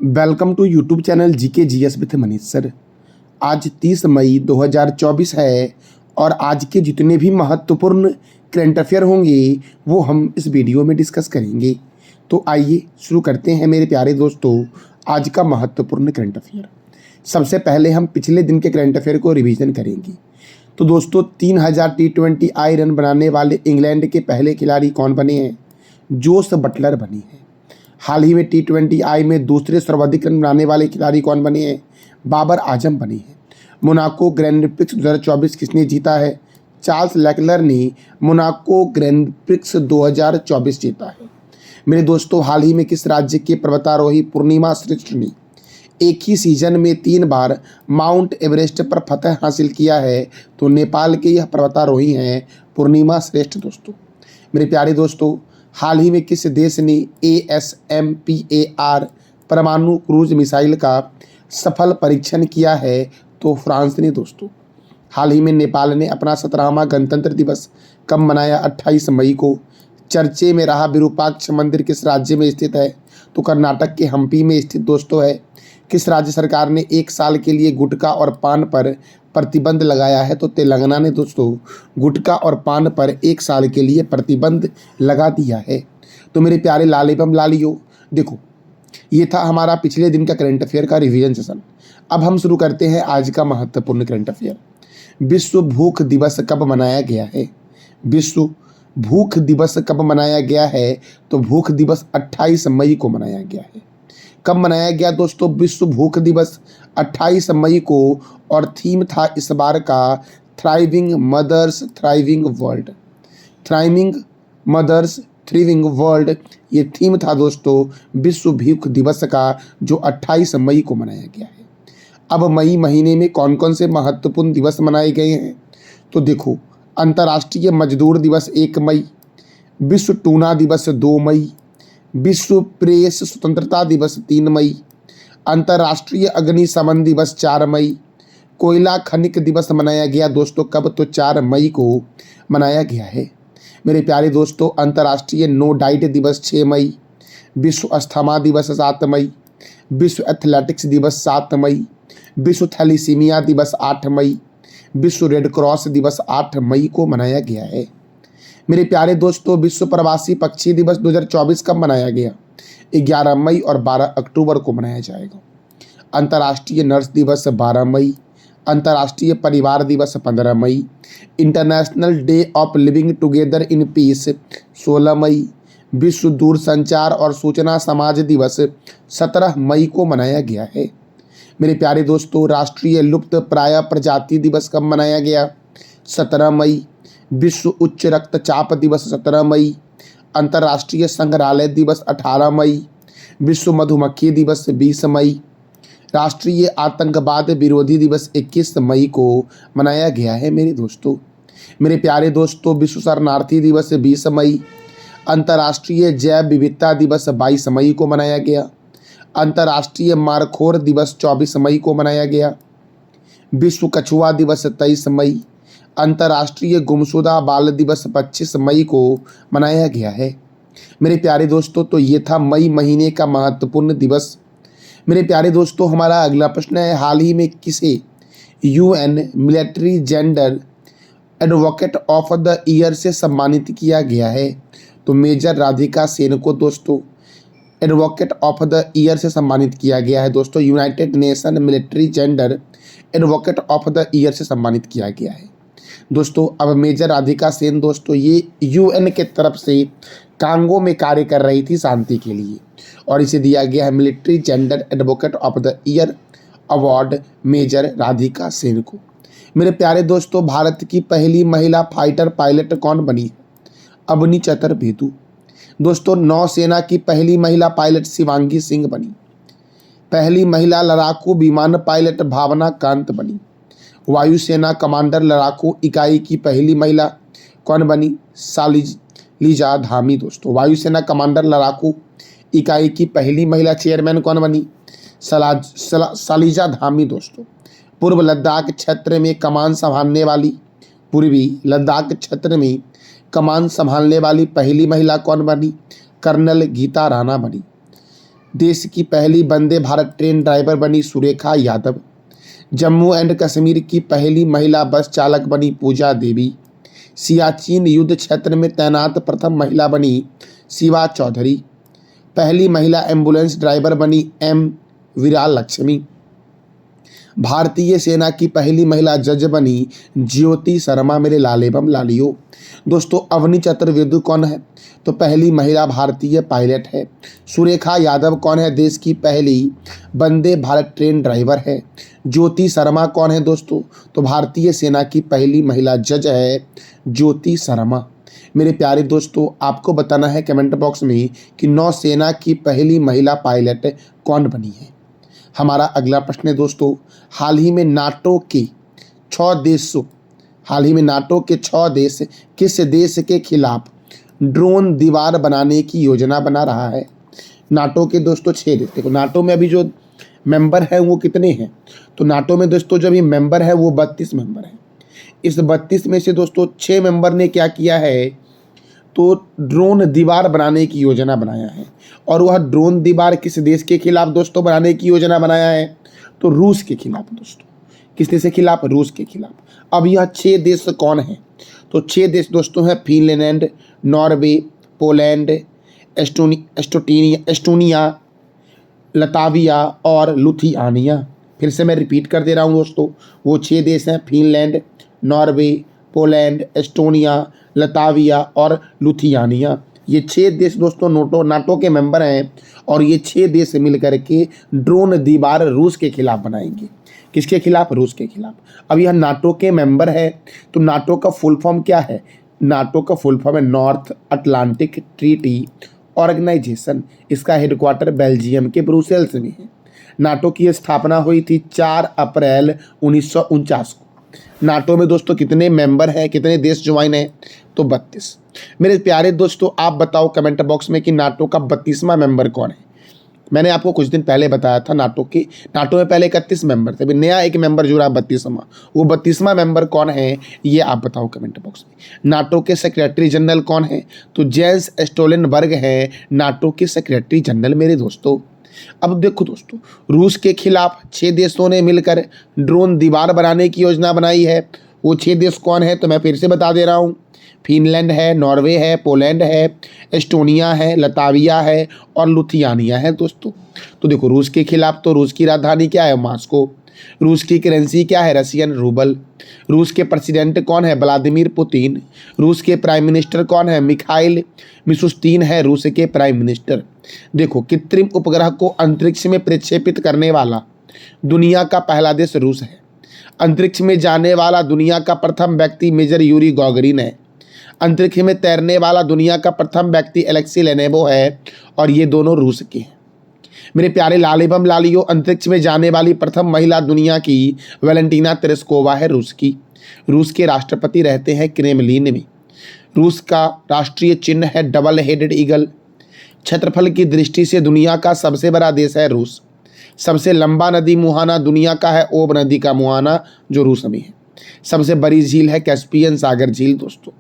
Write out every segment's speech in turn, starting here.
Welcome to YouTube channel GK GS with Manish sir. आज 30 मई 2024 है और आज के जितने भी महत्वपूर्ण करंट अफेयर होंगे वो हम इस वीडियो में डिस्कस करेंगे। तो आइए शुरू करते हैं मेरे प्यारे दोस्तों आज का महत्वपूर्ण करंट अफेयर। सबसे पहले हम पिछले दिन के करंट अफेयर को रिवीजन करेंगे। तो दोस्तों 3000 T20 आई रन बनाने वाले इंग्लैंड के पहले खिलाड़ी कौन बने हैं? जोस बटलर बने हैं। हाल ही में T20 आई में दूसरे सर्वाधिक रन बनाने वाले खिलाड़ी कौन बने हैं? बाबर आजम बने हैं। मोनाको ग्रैंड प्रिक्स 2024 किसने जीता है? चार्ल्स लेक्लर ने मोनाको ग्रैंड प्रिक्स 2024 जीता है। मेरे दोस्तों हाल ही में किस राज्य के पर्वतारोही पूर्णिमा श्रेष्ठ ने एक ही सीजन में 3 बार माउंट एवरेस्ट पर फतह हासिल किया है? तो नेपाल के यह पर्वतारोही हैं पूर्णिमा श्रेष्ठ। दोस्तों मेरे प्यारे दोस्तों हाल ही में किस देश ने ASMPAR परमाणु क्रूज मिसाइल का सफल परीक्षण किया है? तो फ्रांस ने। दोस्तों हाल ही में नेपाल ने अपना 17वां गणतंत्र दिवस कब मनाया? 28 मई को। चर्चे में रहा विरूपाक्ष मंदिर किस राज्य में स्थित है? तो कर्नाटक के हम्पी में स्थित दोस्तों है। किस राज्य सरकार ने 1 साल के लिए गुटखा और पान पर प्रतिबंध लगाया है? तो तेलंगाना ने दोस्तों गुटखा और पान पर 1 साल के लिए प्रतिबंध लगा दिया है। तो मेरे प्यारे लाल एवं लालियों देखो ये था हमारा पिछले दिन का करंट अफेयर का रिवीजन सेशन। अब हम शुरू करते हैं आज का महत्वपूर्ण करंट अफेयर। विश्व भूख दिवस कब मनाया गया है? विश्व भूख दिवस कब मनाया गया है? तो भूख दिवस 28 मई को मनाया गया है। कब मनाया गया दोस्तों विश्व भूख दिवस? 28 मई को। और थीम था इस बार का thriving mothers thriving world. Thriving mothers thriving world ये थीम था दोस्तों विश्व भूख दिवस का, जो 28 मई को मनाया गया है। अब मई महीने में कौन कौन से महत्वपूर्ण दिवस मनाए गए हैं? तो देखो अंतर्राष्ट्रीय मजदूर दिवस 1 मई, विश्व टूना दिवस 2 मई, विश्व प्रेस स्वतंत्रता दिवस 3 मई, अंतर्राष्ट्रीय अग्निशमन दिवस 4 मई, कोयला खनिक दिवस मनाया गया दोस्तों कब? तो 4 मई को मनाया गया है। मेरे प्यारे दोस्तों अंतर्राष्ट्रीय नो डाइट दिवस 6 मई, विश्व अस्थमा दिवस 7 मई, विश्व एथलेटिक्स दिवस 7 मई, विश्व थैलीसीमिया दिवस 8 मई, विश्व रेड क्रॉस दिवस 8 मई को मनाया गया है। मेरे प्यारे दोस्तों विश्व प्रवासी पक्षी दिवस 2024 कब मनाया गया? 11 मई और 12 अक्टूबर को मनाया जाएगा। अंतर्राष्ट्रीय नर्स दिवस 12 मई, अंतर्राष्ट्रीय परिवार दिवस 15 मई, international day of living together in peace 16 मई, विश्व दूरसंचार और सूचना समाज दिवस 17 मई को मनाया गया है। मेरे प्यारे दोस्तों राष्ट्रीय लुप्त प्राय प्रजाति दिवस कब मनाया गया? 17 मई, विश्व उच्च रक्तचाप दिवस 17 मई, अंतर्राष्ट्रीय संग्रहालय दिवस 18 मई, विश्व मधुमक्खी दिवस 20 मई, राष्ट्रीय आतंकवाद विरोधी दिवस 21 मई को मनाया गया है। मेरे प्यारे दोस्तों विश्व शरणार्थी दिवस 20 मई, अंतर्राष्ट्रीय जैव विविधता दिवस 22 मई को मनाया गया, अंतर्राष्ट्रीय मारखोर दिवस 24 मई को मनाया गया, विश्व कछुआ दिवस 23 मई, अंतर्राष्ट्रीय गुमशुदा बाल दिवस 25 मई को मनाया गया है। मेरे प्यारे दोस्तों तो ये था मई महीने का महत्वपूर्ण दिवस। मेरे प्यारे दोस्तों हमारा अगला प्रश्न है हाल ही में किसे UN military gender advocate of the year से सम्मानित किया गया है? तो मेजर राधिका सेन को दोस्तों एडवोकेट ऑफ द ईयर से सम्मानित किया गया है। दोस्तों United nation military gender advocate of the year से सम्मानित किया गया है। दोस्तों अब मेजर राधिका सेन दोस्तों ये UN के तरफ से कांगो में कार्य कर रही थी शांति के लिए, और इसे दिया गया है military gender advocate of the year award major Radhika Sen को। मेरे प्यारे दोस्तों भारत की पहली महिला फाइटर पायलट कौन बनी? अवनी चतुर्वेदी। दोस्तों नौसेना की पहली महिला पायलट शिवांगी सिंह बनी। पहली महिला लड़ाकू विमान पायलट भावना कांत बनी। वायुसेना कमांडर लड़ाकू इकाई की पहली महिला कौन बनी? सालिजा धामी। दोस्तों वायुसेना कमांडर लड़ाकू इकाई की पहली महिला चेयरमैन कौन बनी? सालिजा धामी। दोस्तों पूर्व लद्दाख क्षेत्र में कमान संभालने वाली पूर्वी लद्दाख क्षेत्र में कमान संभालने वाली पहली महिला कौन बनी? कर्नल गीता राणा बनी। देश की पहली वंदे भारत ट्रेन ड्राइवर बनी सुरेखा यादव। जम्मू एंड कश्मीर की पहली महिला बस चालक बनी पूजा देवी। सियाचिन युद्ध क्षेत्र में तैनात प्रथम महिला बनी शिवा चौधरी। पहली महिला एम्बुलेंस ड्राइवर बनी एम विराल लक्ष्मी। भारतीय सेना की पहली महिला जज बनी ज्योति शर्मा। मेरे लाल एवं लालियों, दोस्तों अवनी चतुर्वेदी कौन है? तो पहली महिला भारतीय पायलट है। सुरेखा यादव कौन है? देश की पहली वंदे भारत ट्रेन ड्राइवर है। ज्योति शर्मा कौन है दोस्तों? तो भारतीय सेना की पहली महिला जज है ज्योति शर्मा। मेरे प्यारे दोस्तों, आपको बताना है कमेंट बॉक्स में कि नौसेना की पहली महिला पायलट कौन बनी है। हमारा अगला प्रश्न है दोस्तों, हाल ही में नाटो के 6 देश किस देश के खिलाफ ड्रोन दीवार बनाने की योजना बना रहा है? नाटो के दोस्तों 6 देश। देखो नाटो में अभी जो मेंबर हैं वो कितने हैं? तो नाटो में दोस्तों जो अभी मेंबर है वो 32 मेंबर हैं। इस 32 में से दोस्तों 6 मेंबर ने क्या किया है? तो ड्रोन दीवार बनाने की योजना बनाया है। और वह ड्रोन दीवार किस देश के खिलाफ दोस्तों बनाने की योजना बनाया है? तो रूस के खिलाफ दोस्तों। किस देश के खिलाफ? रूस के खिलाफ। अब यह 6 देश कौन है? तो 6 देश दोस्तों हैं Finland, Norway, Poland, Estonia, Latvia और लुथियानिया। फिर से मैं रिपीट कर दे रहा हूँ दोस्तों, वो 6 देश हैं Finland, Norway, Poland, Estonia, Latvia और लुथियानिया। ये 6 देश दोस्तों नाटो के मेंबर हैं और ये 6 देश मिलकर के ड्रोन दीवार रूस के खिलाफ बनाएंगे। किसके खिलाफ? रूस के खिलाफ। अब यह नाटो के मेंबर है, तो नाटो का फुल फॉर्म क्या है? नाटो का फुल फॉर्म है नॉर्थ अटलांटिक ट्रीटी ऑर्गेनाइजेशन। इसका हेडक्वार्टर बेल्जियम के ब्रुसेल्स में है। नाटो की स्थापना हुई थी 4 अप्रैल 1949 को। नाटो में दोस्तों कितने मेंबर हैं, कितने देश ज्वाइन हैं? तो 32। मेरे प्यारे दोस्तों, आप बताओ कमेंट बॉक्स में कि नाटो का 32वां मेंबर कौन है? मैंने आपको कुछ दिन पहले बताया था नाटो में पहले 31 मेंबर थे, अभी नया एक मेंबर जुड़ा 32वां। वो 32वां मेंबर कौन है ये आप बताओ कमेंट बॉक्स में। नाटो के सेक्रेटरी जनरल कौन है? तो जेंस स्टोलनबर्ग हैं नाटो के सेक्रेटरी जनरल मेरे दोस्तों। अब देखो दोस्तों, रूस के खिलाफ 6 देशों ने मिलकर ड्रोन दीवार बनाने की योजना बनाई है। वो 6 देश कौन है? तो मैं फिर से बता दे रहा हूँ, फिनलैंड है, नॉर्वे है, पोलैंड है, एस्टोनिया है, लताविया है और लुथियानिया है दोस्तों। तो देखो रूस के खिलाफ, तो रूस की राजधानी क्या है? मॉस्को। रूस की करेंसी क्या है? Russian rouble. रूस के प्रेसिडेंट कौन है? Vladimir Putin. रूस के प्राइम मिनिस्टर कौन है? मिखाइल मिशुस्तिन है रूस के प्राइम मिनिस्टर। देखो, कृत्रिम उपग्रह को अंतरिक्ष में प्रक्षेपित करने वाला दुनिया का पहला देश रूस है। अंतरिक्ष में जाने वाला दुनिया का प्रथम व्यक्ति मेजर यूरी गॉगरिन है। अंतरिक्ष में तैरने वाला दुनिया का प्रथम व्यक्ति एलेक्सी लेनेवो है और ये दोनों रूस के हैं। मेरे प्यारे लाल एवं लालियों, अंतरिक्ष में जाने वाली प्रथम महिला दुनिया की वैलेंटीना तेरेस्कोवा है रूस की। रूस के राष्ट्रपति रहते हैं क्रेमलिन में। रूस का राष्ट्रीय चिन्ह है डबल हेडेड ईगल। क्षेत्रफल की दृष्टि से दुनिया का सबसे बड़ा देश है रूस। सबसे लंबा नदी मुहाना दुनिया का है ओब नदी का मुहाना, जो रूस में है। सबसे बड़ी झील है कैस्पियन सागर झील दोस्तों।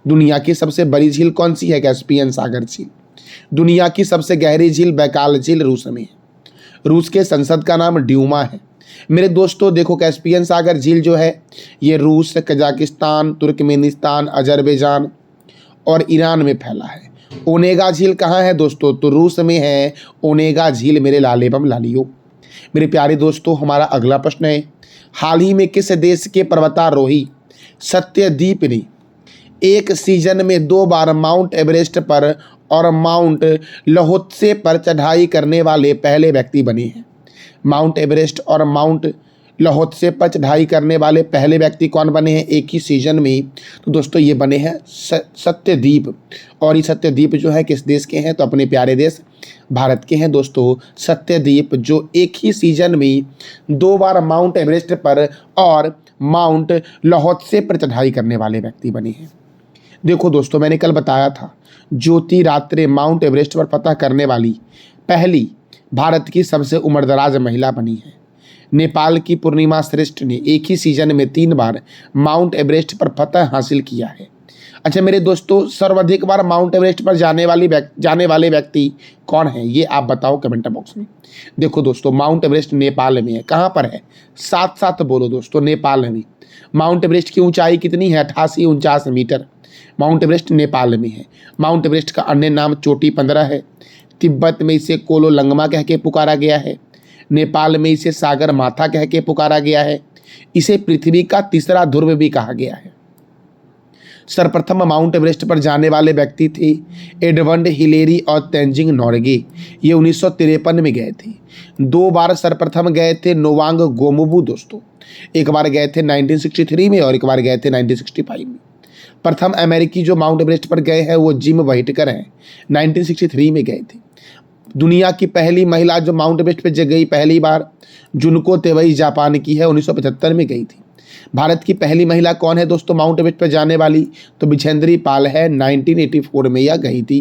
दुनिया की सबसे बड़ी झील कौन सी है? कैस्पियन सागर झील। दुनिया की सबसे गहरी झील बैकाल झील रूस में है। रूस के संसद का नाम ड्यूमा है। मेरे दोस्तों देखो, कैस्पियन सागर झील जो है ये रूस, कजाकिस्तान, तुर्कमेनिस्तान, अजरबैजान और ईरान में फैला है। ओनेगा झील कहाँ है दोस्तों? तो रूस में है ओनेगा झील मेरे लाल एवं लालियों। मेरे प्यारे दोस्तों, हमारा अगला प्रश्न है, हाल ही में किस देश के पर्वतारोही सत्यदीप ने एक सीजन में 2 बार माउंट एवरेस्ट पर और माउंट लहोत्से पर चढ़ाई करने वाले पहले व्यक्ति बने हैं? माउंट एवरेस्ट और माउंट लहोत्से पर चढ़ाई करने वाले पहले व्यक्ति कौन बने हैं एक ही सीजन में? तो दोस्तों ये बने हैं सत्यदीप। और ये सत्यदीप जो है किस देश के हैं? तो अपने प्यारे देश भारत के हैं दोस्तों। सत्यदीप जो एक ही सीजन में 2 बार माउंट एवरेस्ट पर और माउंट लहोत्से पर चढ़ाई करने वाले व्यक्ति बने हैं। देखो दोस्तों, मैंने कल बताया था ज्योति रात्रे माउंट एवरेस्ट पर फतह करने वाली पहली भारत की सबसे उम्रदराज महिला बनी है। नेपाल की पूर्णिमा श्रेष्ठ ने एक ही सीजन में 3 बार माउंट एवरेस्ट पर फतह हासिल किया है। अच्छा मेरे दोस्तों, सर्वाधिक बार माउंट एवरेस्ट पर जाने वाले व्यक्ति कौन है, ये आप बताओ कमेंट बॉक्स में। देखो दोस्तों, माउंट एवरेस्ट नेपाल में है। कहाँ पर है? साथ साथ बोलो दोस्तों, नेपाल में। माउंट एवरेस्ट की ऊंचाई कितनी है? 88-49 मीटर। माउंट एवरेस्ट नेपाल में है। माउंट एवरेस्ट का अन्य नाम चोटी 15 है। तिब्बत में इसे कोलोलंगमा कह के पुकारा गया है। नेपाल में इसे सागर माथा कह के पुकारा गया है। इसे पृथ्वी का तीसरा ध्रुव भी कहा गया है। सर्वप्रथम माउंट एवरेस्ट पर जाने वाले व्यक्ति थे एडवर्ड हिलेरी और तेंजिंग नोर्गे। ये 1953 में गए थे। 2 बार सर्वप्रथम गए थे नोवांग गोमुबू दोस्तों। एक बार गए थे 1963 में और एक बार गए थे 1965 में। प्रथम अमेरिकी जो माउंट एवरेस्ट पर गए हैं वो जिम व्हाइटकर हैं। 1963 में गए थे। दुनिया की पहली महिला जो माउंट एवरेस्ट पर गई पहली बार, जुनको तेवई जापान की है, 1975 में गई थी। भारत की पहली महिला कौन है दोस्तों माउंट एवरेस्ट पर जाने वाली? तो बिछेंद्री पाल है। 1984 में यह गई थी।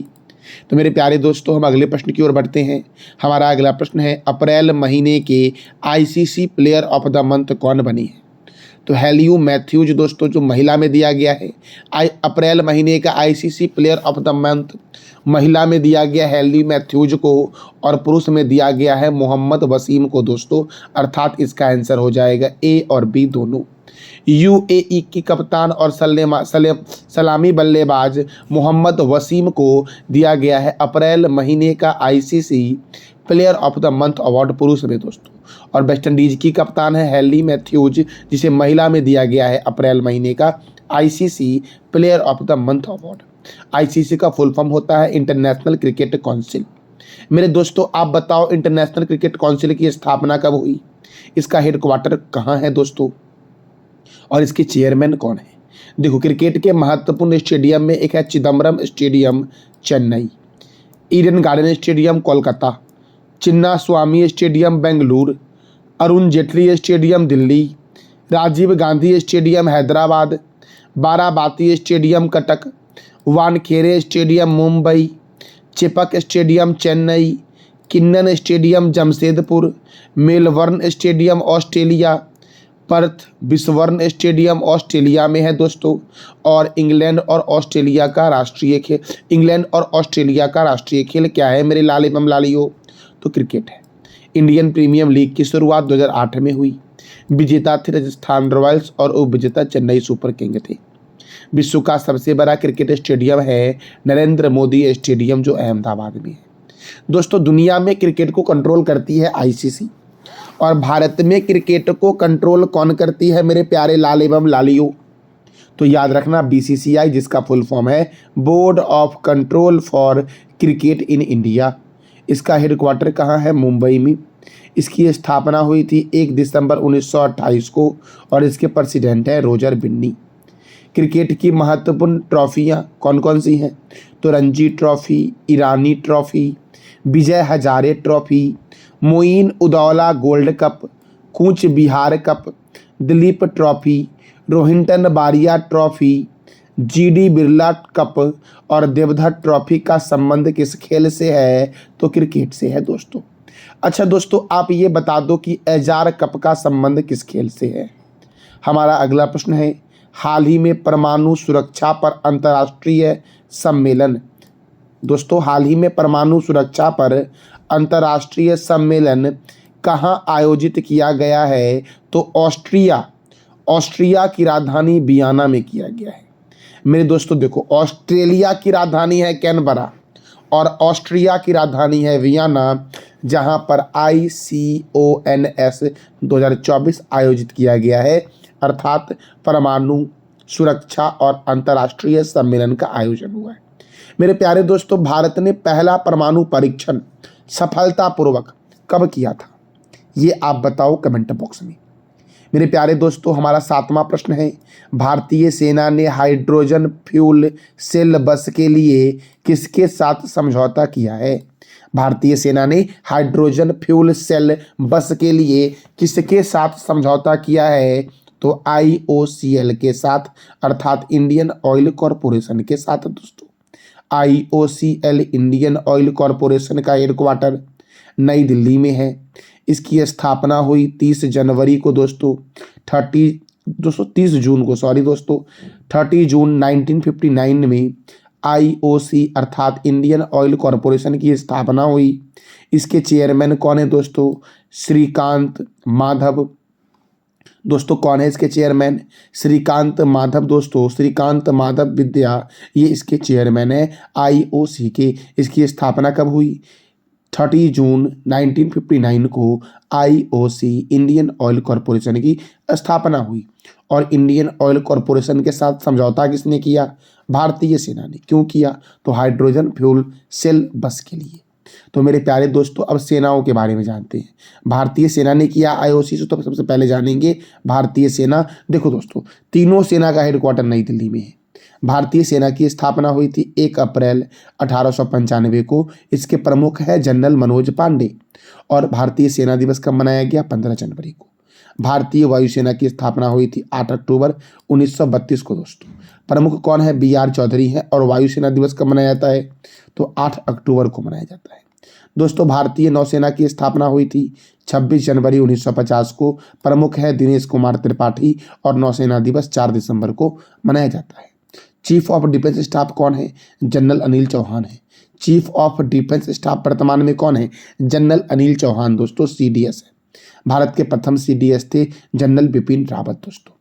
तो मेरे प्यारे दोस्तों, हम अगले प्रश्न की ओर बढ़ते हैं। हमारा अगला प्रश्न है, अप्रैल महीने के ICC player of the month कौन बनी है? तो हेलियो मैथ्यूज दोस्तों जो महिला में दिया गया है। अप्रैल महीने का ICC player of the month महिला में दिया गया हेलियो मैथ्यूज को और पुरुष में दिया गया है मोहम्मद वसीम को दोस्तों। अर्थात इसका आंसर हो जाएगा ए और बी दोनों। यूएई की कप्तान और सलामी बल्लेबाज मोहम्मद वसीम को दिया गया है अप्रैल महीने का ICC player of the month award पुरुष में दोस्तों। और वेस्ट इंडीज की कप्तान है हेली मैथ्यूज, जिसे महिला में दिया गया है अप्रैल महीने का ICC player of the month award. ICC का फुल फॉर्म होता है इंटरनेशनल क्रिकेट काउंसिल। मेरे दोस्तों आप बताओ, इंटरनेशनल क्रिकेट काउंसिल की स्थापना कब हुई? इसका हेडक्वार्टर कहाँ है दोस्तों? और इसके चेयरमैन कौन है? देखो, क्रिकेट के महत्वपूर्ण स्टेडियम में एक है Chidambaram stadium Chennai, Eden Garden stadium Kolkata, Chinnaswamy stadium Bengaluru, Arun Jaitley stadium Delhi, Rajiv Gandhi stadium Hyderabad, Barabati stadium Cuttack, Wankhede stadium Mumbai, Chepauk stadium Chennai, Keenan stadium Jamshedpur, Melbourne stadium Australia, Perth बिस्वर्न स्टेडियम ऑस्ट्रेलिया में है दोस्तों। और इंग्लैंड और ऑस्ट्रेलिया का राष्ट्रीय खेल क्या है मेरे लाल एवं लालियों? तो क्रिकेट है। इंडियन प्रीमियर लीग की शुरुआत 2008 में हुई। विजेता थे राजस्थान रॉयल्स और उपविजेता चेन्नई सुपर किंग थे। विश्व का सबसे बड़ा क्रिकेट स्टेडियम है नरेंद्र मोदी स्टेडियम जो अहमदाबाद में है। दोस्तों दुनिया में क्रिकेट को कंट्रोल करती है आईसीसी, और भारत में क्रिकेट को कंट्रोल कौन करती है मेरे प्यारे लाल एवं लालियों? तो याद रखना बीसीसीआई, जिसका फुल फॉर्म है board of control for cricket in India. इसका हेडक्वार्टर कहाँ है? मुंबई में। इसकी स्थापना हुई थी 1 दिसंबर 1928 को और इसके प्रेसिडेंट हैं रोजर बिन्नी। क्रिकेट की महत्वपूर्ण ट्रॉफियाँ कौन कौन सी हैं? तो Ranji trophy, Irani trophy, Vijay Hazare trophy, Moin Uddaula gold cup, Cooch Behar cup, Duleep trophy, Rohinton Baria trophy, G D Birla cup और देवधर ट्रॉफी का संबंध किस खेल से है? तो क्रिकेट से है दोस्तों। अच्छा दोस्तों, आप ये बता दो कि एजार कप का संबंध किस खेल से है? हमारा अगला प्रश्न है, हाल ही में परमाणु सुरक्षा पर अंतर्राष्ट्रीय सम्मेलन। दोस्तों हाल ही में परमाणु सुरक्षा पर अंतर्राष्ट्रीय सम्मेलन कहाँ आयोजित किया गया है? तो ऑस्ट्रिया की राजधानी वियना में किया गया है। मेरे दोस्तों देखो, ऑस्ट्रेलिया की राजधानी है कैनबरा और ऑस्ट्रिया की राजधानी है वियना, जहां पर ICONS 2024 आयोजित किया गया है, अर्थात परमाणु सुरक्षा और अंतर्राष्ट्रीय सम्मेलन का आयोजन हुआ है। मेरे प्यारे दोस्तों, भारत ने पहला परमाणु परीक्षण सफलतापूर्वक कब किया था? ये आप बताओ कमेंट बॉक्स में। मेरे प्यारे दोस्तों, हमारा 7वां प्रश्न है, भारतीय सेना ने हाइड्रोजन फ्यूल सेल बस के लिए किसके साथ समझौता किया है? भारतीय सेना ने हाइड्रोजन फ्यूल सेल बस के लिए किसके साथ समझौता किया है? तो IOCL के साथ, अर्थात इंडियन ऑयल कॉरपोरेशन के साथ दोस्तों। IOCL इंडियन ऑयल कॉरपोरेशन का हेडक्वार्टर नई दिल्ली में है। इसकी स्थापना हुई 30 जनवरी को दोस्तों दोस्तों 30 जून को, सॉरी दोस्तों 30 जून 1959 में आईओसी अर्थात इंडियन ऑयल कॉरपोरेशन की स्थापना हुई। इसके चेयरमैन कौन है दोस्तों? श्रीकांत माधव। दोस्तों कौन है इसके चेयरमैन? श्रीकांत माधव। दोस्तों श्रीकांत माधव विद्या ये इसके चेयरमैन है आईओसी के। इसकी स्थापना कब हुई? 30 जून 1959 को आईओसी इंडियन ऑयल कॉरपोरेशन की स्थापना हुई। और इंडियन ऑयल कॉरपोरेशन के साथ समझौता किसने किया? भारतीय सेना ने। क्यों किया? तो हाइड्रोजन फ्यूल सेल बस के लिए। तो मेरे प्यारे दोस्तों अब सेनाओं के बारे में जानते हैं। भारतीय सेना ने किया आईओसी से, तो सबसे पहले जानेंगे भारतीय सेना। देखो दोस्तों तीनों सेना का हेडक्वार्टर नई दिल्ली में है। भारतीय सेना की स्थापना हुई थी 1 अप्रैल 1895 को। इसके प्रमुख है जनरल मनोज पांडे। और भारतीय सेना दिवस कब मनाया गया? 15 जनवरी को। भारतीय वायुसेना की स्थापना हुई थी 8 अक्टूबर 1932 को। दोस्तों प्रमुख कौन है? BR चौधरी है। और वायुसेना दिवस कब मनाया जाता है? तो 8 अक्टूबर को मनाया जाता है। दोस्तों भारतीय नौसेना की स्थापना हुई थी 26 जनवरी 1950 को। प्रमुख है दिनेश कुमार त्रिपाठी। और नौसेना दिवस 4 दिसंबर को मनाया जाता है। चीफ ऑफ डिफेंस स्टाफ कौन है? जनरल अनिल चौहान है। चीफ ऑफ डिफेंस स्टाफ वर्तमान में कौन है? जनरल अनिल चौहान। दोस्तों CDS है। भारत के प्रथम CDS थे जनरल बिपिन रावत। दोस्तों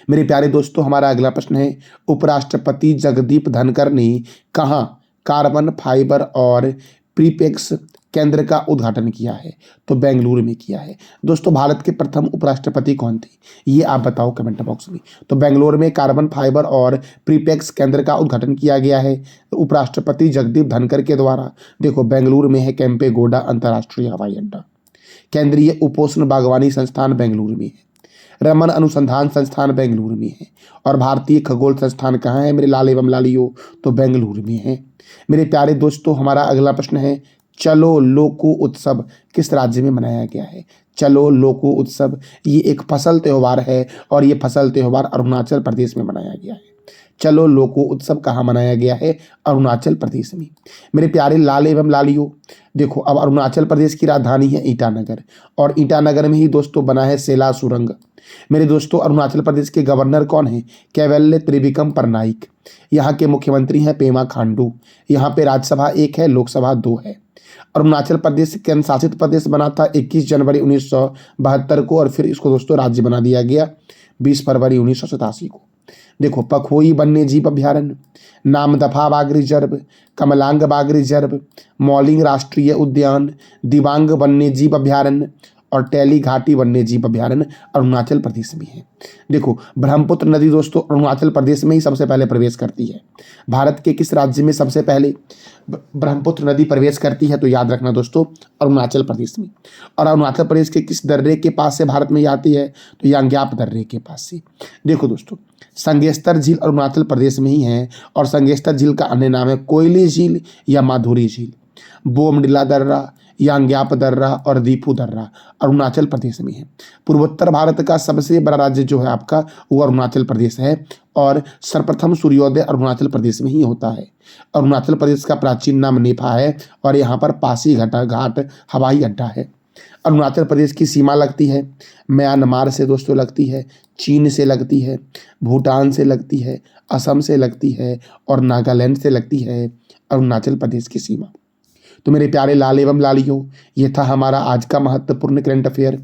मेरे प्यारे दोस्तों हमारा अगला प्रश्न है, उपराष्ट्रपति जगदीप धनखड़ ने कहाँ कार्बन फाइबर और प्रीपेक्स केंद्र का उद्घाटन किया है? तो बेंगलुरु में किया है। दोस्तों भारत के प्रथम उपराष्ट्रपति कौन थे? ये आप बताओ कमेंट बॉक्स में। तो बेंगलुरु में कार्बन फाइबर और प्रीपेक्स केंद्र का उद्घाटन किया गया है उपराष्ट्रपति जगदीप धनखड़ के द्वारा। देखो बेंगलुरु में है केम्पेगौड़ा अंतर्राष्ट्रीय हवाई अड्डा। केंद्रीय उपोष्ण बागवानी संस्थान बेंगलुरु में है। रमन अनुसंधान संस्थान बेंगलुरु में है। और भारतीय खगोल संस्थान कहाँ है मेरे लाल एवं लालियों? तो बेंगलुरु में है। मेरे प्यारे दोस्तों हमारा अगला प्रश्न है, चलो लोको उत्सव किस राज्य में मनाया गया है? चलो लोको उत्सव ये एक फसल त्यौहार है। और ये फसल त्यौहार अरुणाचल प्रदेश में मनाया गया है। चलो लोको उत्सव कहाँ मनाया गया है? अरुणाचल प्रदेश में। मेरे प्यारे लाल एवं लालियों देखो अब अरुणाचल प्रदेश की राजधानी है ईटानगर। और ईटानगर में ही दोस्तों बना है सेला सुरंग। मेरे दोस्तों अरुणाचल प्रदेश के गवर्नर कौन है? कैवल्य त्रिविक्रम परनाइक। यहाँ के मुख्यमंत्री हैं पेमा खांडू। यहाँ पे राज्यसभा 1 है, लोकसभा 2 है। अरुणाचल प्रदेश केंद्र शासित प्रदेश बना था 21 जनवरी 1972 को। और फिर इसको दोस्तों राज्य बना दिया गया 20 फरवरी 1987 को। देखो पखोई वन्यजीव अभ्यारण्य, नामदफा बाघ रिजर्व, कमलांग बाघ रिजर्व, मौलिंग राष्ट्रीय उद्यान, दिबांग वन्यजीव अभ्यारण्य और टैली घाटी वन्यजीव अभ्यारण्य अरुणाचल प्रदेश में है। देखो ब्रह्मपुत्र नदी दोस्तों अरुणाचल प्रदेश में ही सबसे पहले प्रवेश करती है। भारत के किस राज्य में सबसे पहले ब्रह्मपुत्र नदी प्रवेश करती है? तो याद रखना दोस्तों अरुणाचल प्रदेश में। और अरुणाचल प्रदेश के किस दर्रे के पास से भारत में आती है? तो यांग्याप दर्रे के पास से। देखो दोस्तों संगेस्तर झील अरुणाचल प्रदेश में ही है। और संगेस्तर झील का अन्य नाम है कोयली झील या माधुरी झील। बोमडिला दर्रा, यांग्याप दर्रा और दीपू दर्रा अरुणाचल प्रदेश में है। पूर्वोत्तर भारत का सबसे बड़ा राज्य जो है आपका वो अरुणाचल प्रदेश है। और सर्वप्रथम सूर्योदय अरुणाचल प्रदेश में ही होता है। अरुणाचल प्रदेश का प्राचीन नाम नेफा है। और यहाँ पर पासी घाट हवाई अड्डा है। अरुणाचल प्रदेश की सीमा लगती है म्यांमार से दोस्तों लगती है, चीन से लगती है, भूटान से लगती है, असम से लगती है और नागालैंड से लगती है अरुणाचल प्रदेश की सीमा। तो मेरे प्यारे लाल एवं लालियों ये था हमारा आज का महत्वपूर्ण करंट अफेयर।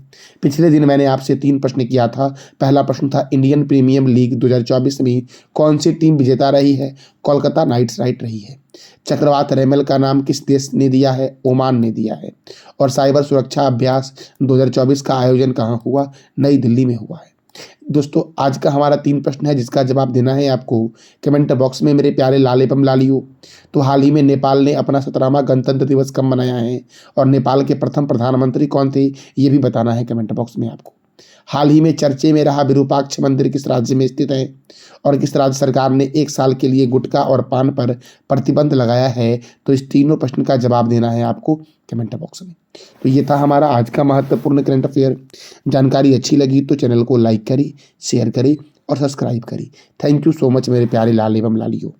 पिछले दिन मैंने आपसे 3 प्रश्न किया था। पहला प्रश्न था इंडियन प्रीमियर लीग 2024 में कौन सी टीम विजेता रही है? कोलकाता नाइट्स राइड रही है। चक्रवात रेमल का नाम किस देश ने दिया है? ओमान ने दिया है। और साइबर सुरक्षा अभ्यास 2024 का आयोजन कहाँ हुआ? नई दिल्ली में हुआ है। दोस्तों आज का हमारा 3 प्रश्न है जिसका जवाब देना है आपको कमेंट बॉक्स में मेरे प्यारे लाल एवं लालियों। तो हाल ही में नेपाल ने अपना 17वां गणतंत्र दिवस कब मनाया है? और नेपाल के प्रथम प्रधानमंत्री कौन थे? ये भी बताना है कमेंट बॉक्स में आपको। हाल ही में चर्चे में रहा विरूपाक्ष मंदिर किस राज्य में स्थित है? और किस राज्य सरकार ने 1 साल के लिए गुटखा और पान पर प्रतिबंध लगाया है? तो इस तीनों प्रश्न का जवाब देना है आपको कमेंट बॉक्स में। तो ये था हमारा आज का महत्वपूर्ण करंट अफेयर। जानकारी अच्छी लगी तो चैनल को लाइक करें, शेयर करें और सब्सक्राइब करें। थैंक यू सो मच मेरे प्यारे लाल एवं लालियों।